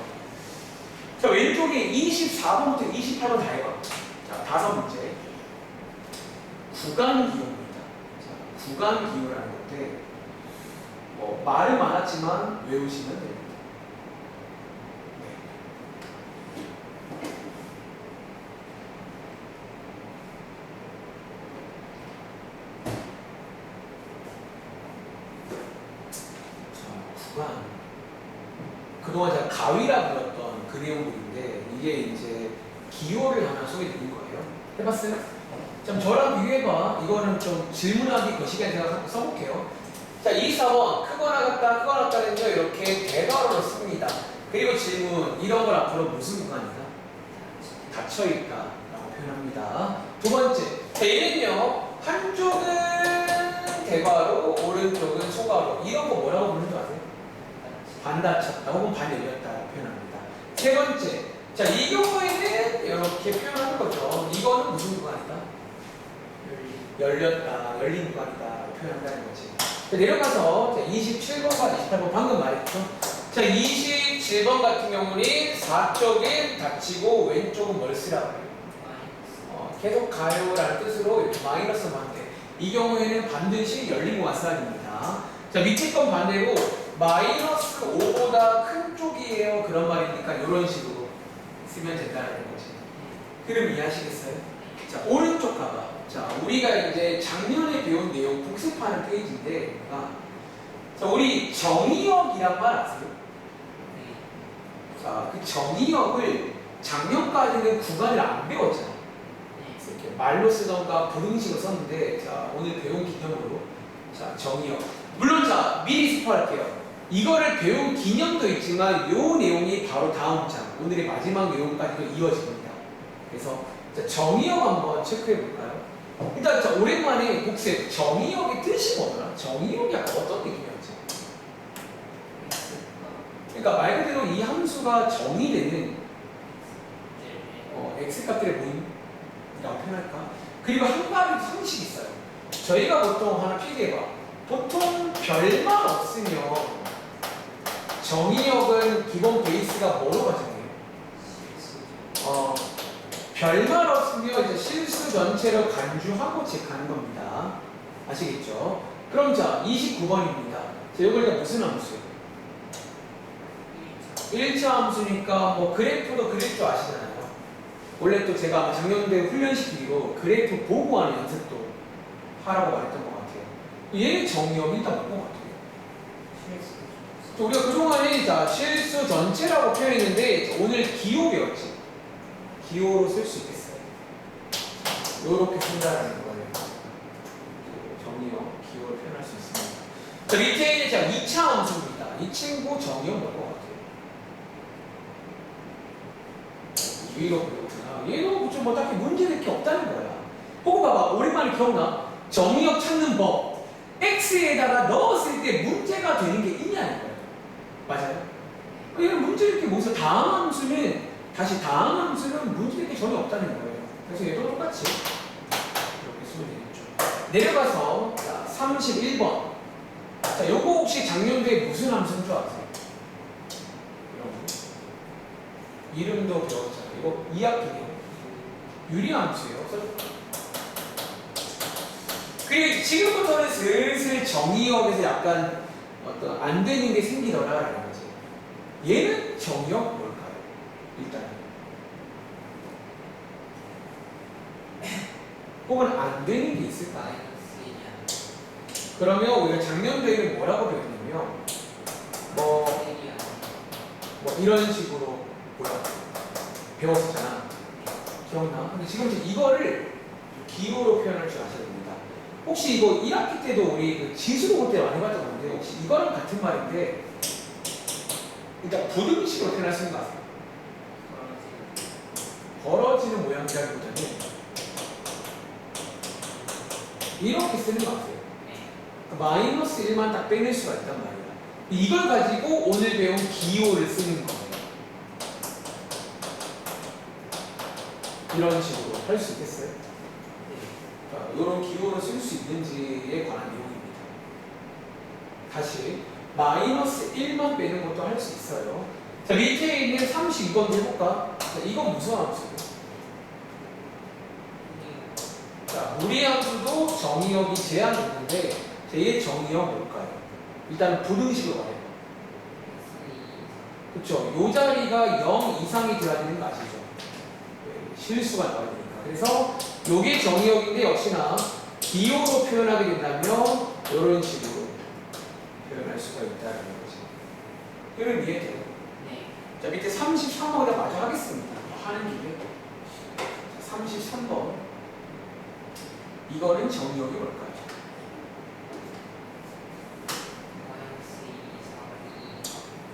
자, 왼쪽에 24번부터 28번 다 해봐. 자, 다섯 문제. 구간 기호입니다. 자, 구간 기호라는 건데, 뭐, 말은 많았지만 외우시면 됩니다. 그동안 제가 가위라 불렀던 그 내용들인데 이게 이제 기호를 하나 소개드린 거예요. 해봤어요? 좀 저랑 비교해봐. 이거는 좀 질문하기 거시기한 제가 써볼게요. 자, 4번 크거나 같다, 크거나 같다는요 이렇게 대괄호로 씁니다. 그리고 질문 이런 걸 앞으로 무슨 구간이다? 닫혀있다 라고 표현합니다. 두 번째, 자, 얘는요 한쪽은 대괄호, 오른쪽은 소괄호. 이런 거 뭐라고 부르는 줄 아세요? 반 닫혔다 혹은 반 열렸다 라고 표현합니다. 세 번째, 자, 이 경우에는 이렇게 표현하는 거죠. 이거는 무슨 구간이다? 열렸다, 열린 구간이다 라고 표현한다는 거지. 자, 내려가서 자, 27번과 28번 방금 말했죠. 자, 27번 같은 경우는 4쪽은 닫히고 왼쪽은 뭘 쓰라고 해요? 계속 가요라는 뜻으로 이렇게 마이너스만 돼. 이 경우에는 반드시 열린 구간입니다. 자, 밑에 건 반대로 마이너스 5보다 큰 쪽이에요. 그런 말이니까 이런 식으로 쓰면 된다는 거지. 그럼 이해하시겠어요? 자, 오른쪽 가봐. 자, 우리가 이제 작년에 배운 내용 복습하는 페이지인데, 자, 우리 정의역이란 말 아세요? 자, 그 정의역을 작년까지는 구간을 안 배웠잖아. 이렇게 말로 쓰던가 부등식으로 썼는데, 자, 오늘 배운 기념으로, 자, 정의역. 물론, 자, 미리 스포할게요. 이거를 배운 기념도 있지만, 요 내용이 바로 다음 장, 오늘의 마지막 내용까지도 이어집니다. 그래서, 자, 정의역 한번 체크해 볼까요? 일단, 자, 오랜만에 복습, 정의역의 뜻이 뭐더라? 정의역이 약간 어떤 느낌이었지? 그러니까 말 그대로 이 함수가 정의되는 x값들의 모임이라고 표현할까? 그리고 한 가지 상식이 있어요. 저희가 보통 하나 필기해봐. 보통 별만 없으면 정의역은 기본 베이스가 뭐로 가정해요? 별만 없으면 이제 실수 전체를 간주하고 체크하는 겁니다. 아시겠죠? 그럼 자, 29번입니다. 자, 이걸 무슨 함수예요? 1차 함수니까 뭐 그래프도 그릴 줄 아시잖아요. 원래 또 제가 아마 작년도에 훈련시키기로 그래프 보고 하는 연습도 하라고 말했던 것 같아요. 얘는 정의역이 일단 뭔것 같아요. 우리가 그동안에 자, 실수 전체라고 표현했는데 오늘 기호 배웠지. 기호로 쓸 수 있겠어요. 요렇게 쓴다라는 거예요. 정의역, 기호를 표현할 수 있습니다. 자, 밑에 자, 2차 함수입니다. 이 친구 정의역 뭘 것 같아요? 위로 그렇구나. 얘도 좀 뭐 딱히 문제될 게 없다는 거야. 혹은 봐봐, 오랜만에 기억나? 정의역 찾는 법. x에다가 넣었을 때 문제가 되는 게 있냐는 거예요. 맞아요? 얘는 문제될 게 뭐서 다음 함수는 다시 다음 함수는 문제될 게 전혀 없다는 거예요. 그래서 얘도 똑같이 이렇게 쓰면 되겠죠. 내려가서 자, 31번. 자, 요거 혹시 작년도에 무슨 함수인 줄 아세요? 이름도 배웠잖아요. 이거 2학기네요. 유리함수예요. 그리고 지금부터는 슬슬 정의역에서 약간 어떤 안 되는 게 생기더라라는 거지. 얘는 정의역 뭘까요? 일단 혹은 안 되는 게 있을까요? 그러면 우리가 작년도에는 뭐라고 배웠냐면 뭐 이런 식으로 배웠었잖아. 기억나? 근데 지금 이거를 기호로 표현할 줄 아셔야 됩니다. 혹시 이거 1학기 때도 우리 그 지수로 볼 때 많이 봤던 건데 혹시 이거랑 같은 말인데 일단 부등식으로 표현할 수 있는 거 아세요? 벌어지는 모양이라기보다는 이렇게 쓰는 거 아세요? 마이너스 1만 딱 빼낼 수가 있단 말이야. 이걸 가지고 오늘 배운 기호를 쓰는 거예요. 이런 식으로 할 수 있겠어요? 이런 기호를 쓸 수 있는지에 관한 내용입니다. 다시 마이너스 1만 빼는 것도 할 수 있어요. 자, 밑에 있는 32번도 해볼까? 자, 이건 무슨 함수예요? 자, 무리 함수도 정의역이 제한이 있는데 얘의 정의역 뭘까요? 일단 부등식으로 말해요. 그쵸? 요 자리가 0 이상이 돼야 되는 거 아시죠? 실수가 나와야 되니까. 그래서 요게 정의역인데 역시나 기호로 표현하게 된다면 이런 식으로 표현할 수가 있다는 거지. 그럼 이해돼요? 네. 자, 밑에 33번에 마저 하겠습니다. 하는 김에 33번. 이거는 정의역이 뭘까요?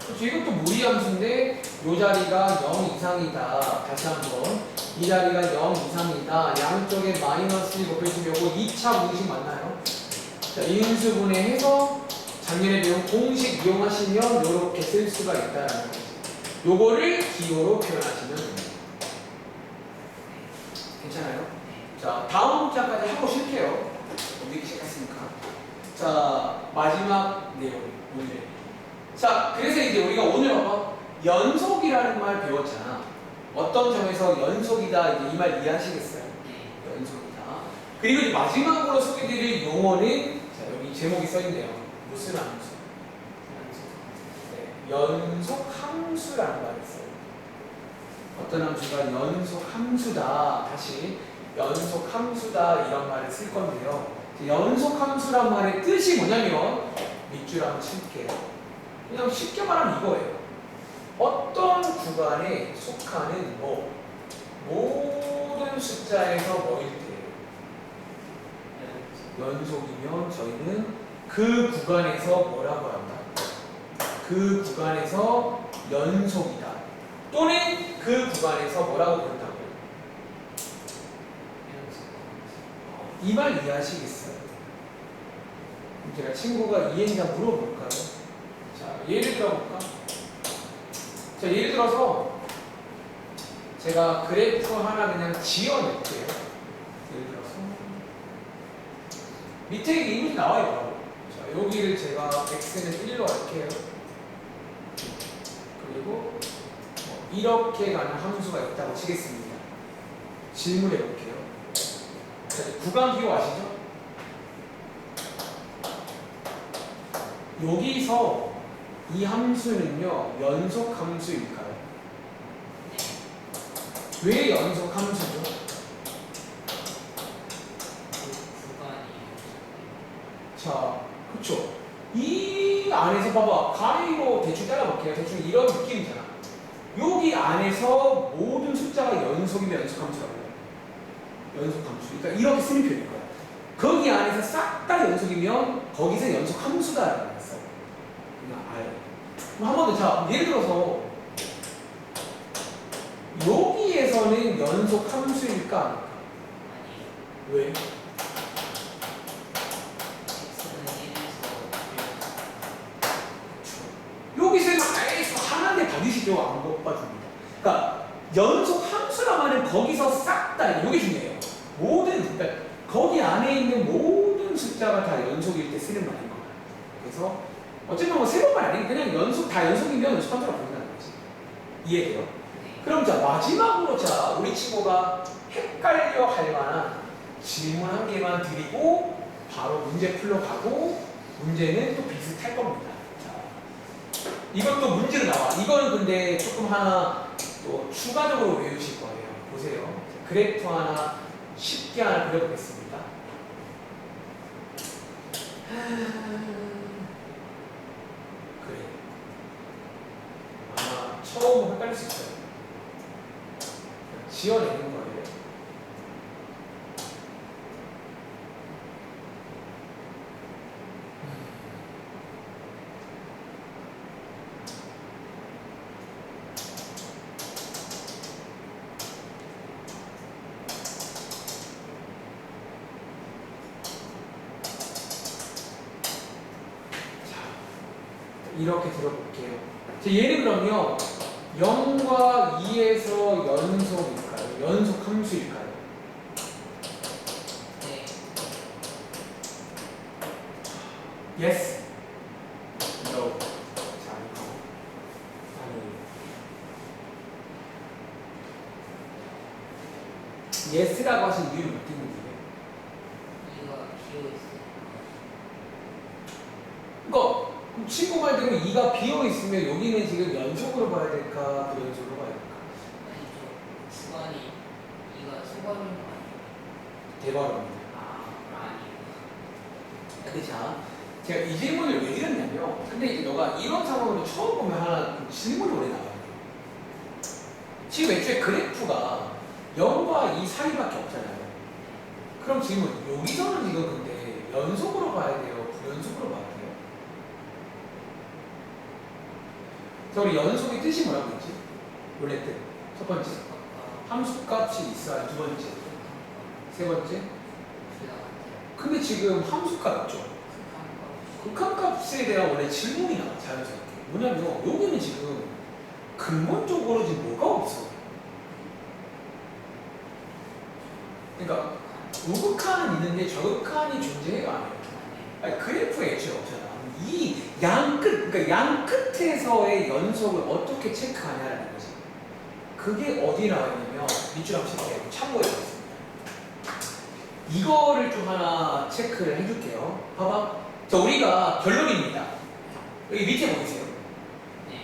그렇죠. 이것도 무리함수인데 이 자리가 0 이상이다. 다시 한번 이 자리가 0 이상이다. 양쪽에 마이너스 곱해주면 요거 2차 공식 맞나요? 자, 인수분해해서 작년에 배운 공식 이용하시면 이렇게 쓸 수가 있다는 거죠. 요거를 기호로 표현하시면 됩니다. 괜찮아요? 자, 다음 문자까지 하고 쉴게요. 우리 시작했으니까. 자, 마지막 내용 문제. 자, 그래서 이제 우리가 오늘 봐봐. 연속이라는 말 배웠잖아. 어떤 점에서 연속이다. 이제 이 말 이해하시겠어요? 연속이다. 그리고 이제 마지막으로 소개드릴 용어는 자, 여기 제목이 써있네요. 무슨 함수? 네, 연속 함수라는 말이 있어요. 어떤 함수가 연속 함수다. 다시 연속 함수다 이런 말을 쓸 건데요. 연속 함수란 말의 뜻이 뭐냐면 밑줄 한번 칠게요. 그냥 쉽게 말하면 이거예요. 어떤 구간에 속하는 모든 숫자에서 뭐일 때 연속이면 저희는 그 구간에서 뭐라고 한다? 그 구간에서 연속이다. 또는 그 구간에서 뭐라고 부른다고요? 이 말 이해하시겠어요? 제가 친구가 이해했냐 물어볼까요? 자, 예를 들어볼까? 자, 예를 들어서 제가 그래프 하나 그냥 지어낼게요. 예를 들어서 밑에 이미 나와요. 자, 여기를 제가 x는 1로 할게요. 그리고 이렇게 가는 함수가 있다고 치겠습니다. 질문해 볼게요. 자, 구간 기호 아시죠? 여기서 이 함수는요 연속 함수일까요? 왜 연속 함수죠? 자, 그렇죠. 이 안에서 봐봐 가위로 대충 잘라볼게요. 대충 이런 느낌이잖아. 여기 안에서 모든 숫자가 연속이면 연속 함수라고 해요. 연속 함수. 그러니까 이렇게 쓰는 표현일 거야. 거기 안에서 싹 다 연속이면 거기서 연속 함수다라고 했어. 그냥 아예. 그럼 한 번 더. 자, 예를 들어서 여기에서는 연속 함수일까 아닐까? 왜? 여기서는 아예 하나인데 받으시죠? 안 뽑아줍니다. 그러니까 연속 함수란 말은 거기서 싹 다 이게 중요해요. 모든 그러니까 거기 안에 있는 모든 숫자가 다 연속일 때 쓰는 말인 거예요. 그래서 어쨌든 뭐 새로운 말 아니고 그냥 연속 다 연속이면 연속 함수라고 부른다는 거지. 이해돼요? 그럼 자 마지막으로 자 우리 친구가 헷갈려 할 만한 질문 한 개만 드리고 바로 문제 풀러 가고 문제는 또 비슷할 겁니다. 자, 이것도 문제로 나와. 이거는 근데 조금 하나 또 추가적으로 외우실 거예요. 보세요. 그래프 하나 쉽게 하나 그려보겠습니다. 그래. 아마 처음 헷갈릴 수 있어요. 지어내는 거예요. 이렇게 들어볼게요. 얘는 그럼요 0과 2에서 연속일까요? 연속 함수일까요? 네. Yes? No. 자, 이거 아니 Yes라고 하신 이유는 뭐 때문이에요? 이거 비어 있어요. 그러니까 친구 말대로 2가 비어있으면 여기는 지금 연속으로 봐야 될까? 불연속으로 봐야 될까? 아니죠. 주관이 이거 소관인 거 아니에요? 대박입니다. 아니에요. 근데 자, 제가 이 질문을 왜 드렸냐면 근데 이제 너가 이런 상황으로 처음 보면 하나 질문이 오래 나와요. 지금 애초에 그래프가 0과 2 사이밖에 없잖아요. 그럼 질문, 여기서는 지금 근데 연속으로 봐야 돼요? 불연속으로 봐야 돼요? 자, 우리 연속의 뜻이 뭐라고 했지? 원래 뜻. 첫 번째, 함수값이 있어야 두 번째, 세 번째. 근데 지금 함수값 있죠? 극한값에 대한 원래 질문이 나와, 자연스럽게. 뭐냐면, 여기는 지금 근본적으로 지금 뭐가 없어. 그러니까, 우극한은 있는데 저극한이 존재해요, 안 해요? 아니, 그래프에 애초에 없잖아. 이 양 끝, 그러니까 양 끝에서의 연속을 어떻게 체크하냐라는 거지. 그게 어디 나와 있냐면, 밑줄 한번 칠게요. 참고해 보겠습니다. 이거를 좀 하나 체크를 해줄게요. 봐봐. 자, 우리가 결론입니다. 여기 밑에 보이세요?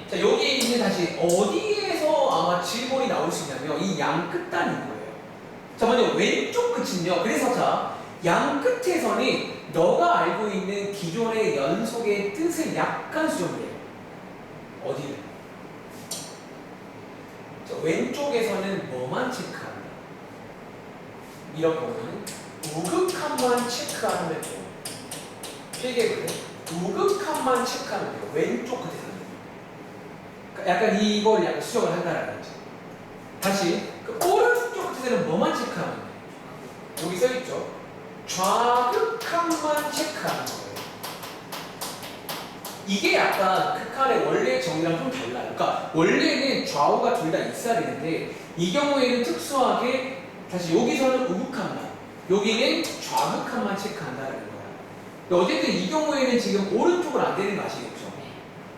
자, 여기 있는 다시 어디에서 아마 질문이 나올 수 있냐면 이 양 끝단인 거예요. 자, 먼저 왼쪽 끝은요. 그래서 자, 양 끝에서는 너가 알고 있는 기존의 연속의 뜻을 약간 수정해요. 어디를? 자, 왼쪽에서는 뭐만 체크합니다. 이런 경우는 우극한만 체크하면 돼요. 필기해볼래? 우극한만 체크하면 돼요. 왼쪽 끝에서는. 그러니까 약간 이걸 약간 수정을 한다는 거지. 다시 그 오른쪽 끝에서는 뭐만 체크하면 돼요? 여기 써있죠? 좌극한만 체크하는 거예요. 이게 약간 극한의 원래 정의랑 좀 달라요. 그러니까 원래는 좌우가 둘 다 있어야 되는데 이 경우에는 특수하게 다시 여기서는 우극한만, 여기는 좌극한만 체크한다는 거예요. 어쨌든 이 경우에는 지금 오른쪽은 안 되는 거 아시겠죠?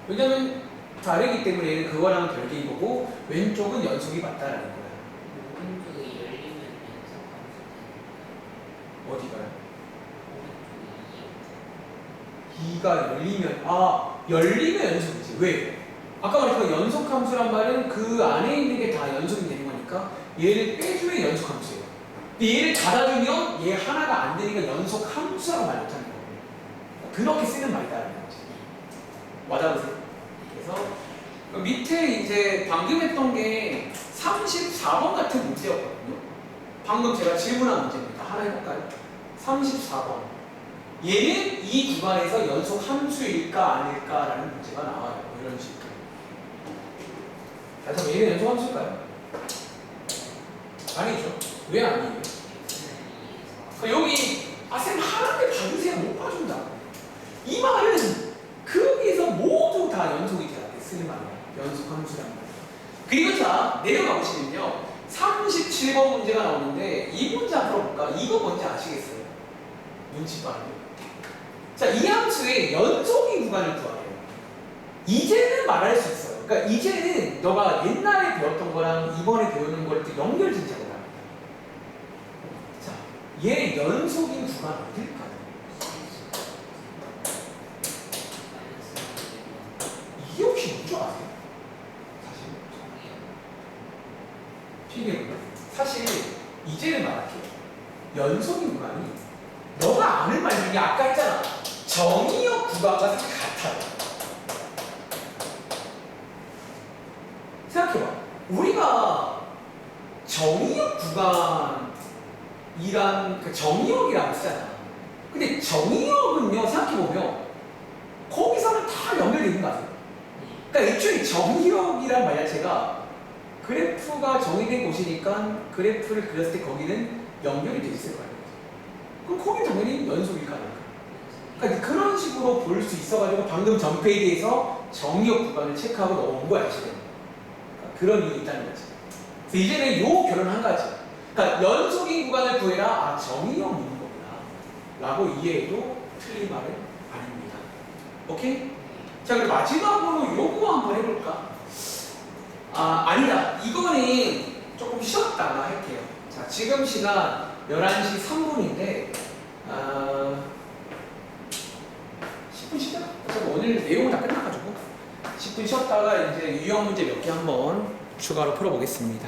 왜냐면 다르기 때문에 얘는 그거랑 별개인 거고 왼쪽은 연속이 맞다라는 거야. 오른쪽이 열리면 연속 함수 어디가요? 오른쪽이 2가 열리면 열리면 연속이지. 왜? 아까 말했던 연속 함수란 말은 그 안에 있는 게 다 연속이 되는 거니까 얘를 빼주면 연속 함수예요. 근데 얘를 닫아주면 얘 하나가 안 되니까 연속 함수라고 말 못하는 거예요. 그렇게 쓰는 말이다라는 거지. 맞아보세요. 그래서 밑에 이제 방금 했던 게 34번 같은 문제였거든요. 방금 제가 질문한 문제입니다. 하나 해볼까요? 34번. 얘는 이 구간에서 연속 함수일까 아닐까라는 문제가 나와요. 이런 식으로. 그래서 얘는 연속 함수일까요? 아니죠. 왜 아니에요? 여기 쌤 하나를 봐주세요. 못 봐준다. 이 말은 거기서 모두 다 연속이 돼야 돼. 쓰는 말이야. 연속 함수란 말이야. 그리고 자 내려가 보시면요. 37번 문제가 나오는데 이 문제 앞으로 볼까? 이거 뭔지 아시겠어요? 눈치 빠르게. 자, 이 함수의 연속인 구간을 구하래요. 이제는 말할 수 있어요. 그러니까 이제는 너가 옛날에 배웠던 거랑 이번에 배우는 거를 또 연결짓자고 합니다. 자, 얘 연속인 구간 어딜까요? 이게 혹시 뭔지 아세요? 사실 이제는 말할게요. 연속인 구간이 너가 아는 말 중에 아까 했잖아. 정의역 구간과 사실 같아요. 생각해봐. 우리가 정의역 구간이란 그 정의역이라고 쓰잖아. 근데 정의역은요 생각해보면 거기서는 다 연결되는 거 아세요? 그러니까 애초에 정의역이란 말 자체가 그래프가 정의된 곳이니까 그래프를 그렸을 때 거기는 연결이 돼 있을 거예요. 그럼 거기 당연히 연속일 거 아닐까. 그러니까 그런 식으로 볼 수 있어가지고 방금 전 페이지에서 정의역 구간을 체크하고 넘어온 거야, 사실은. 그러니까 그런 이유가 있다는 거지. 그래서 이제는 요 결론 한 가지. 그러니까 연속인 구간을 구해라. 정의역 묻는 거구나. 라고 이해해도 틀린 말은 아닙니다. 오케이? 자, 그럼 마지막으로 요거 한번 해볼까? 아니다. 이거는 조금 쉬었다가 할게요. 자, 지금 시간 11시 3분인데 10분 쉬자. 어차피 오늘 내용은 다 끝나가지고 10분 쉬었다가 이제 유형 문제 몇 개 한번 추가로 풀어보겠습니다.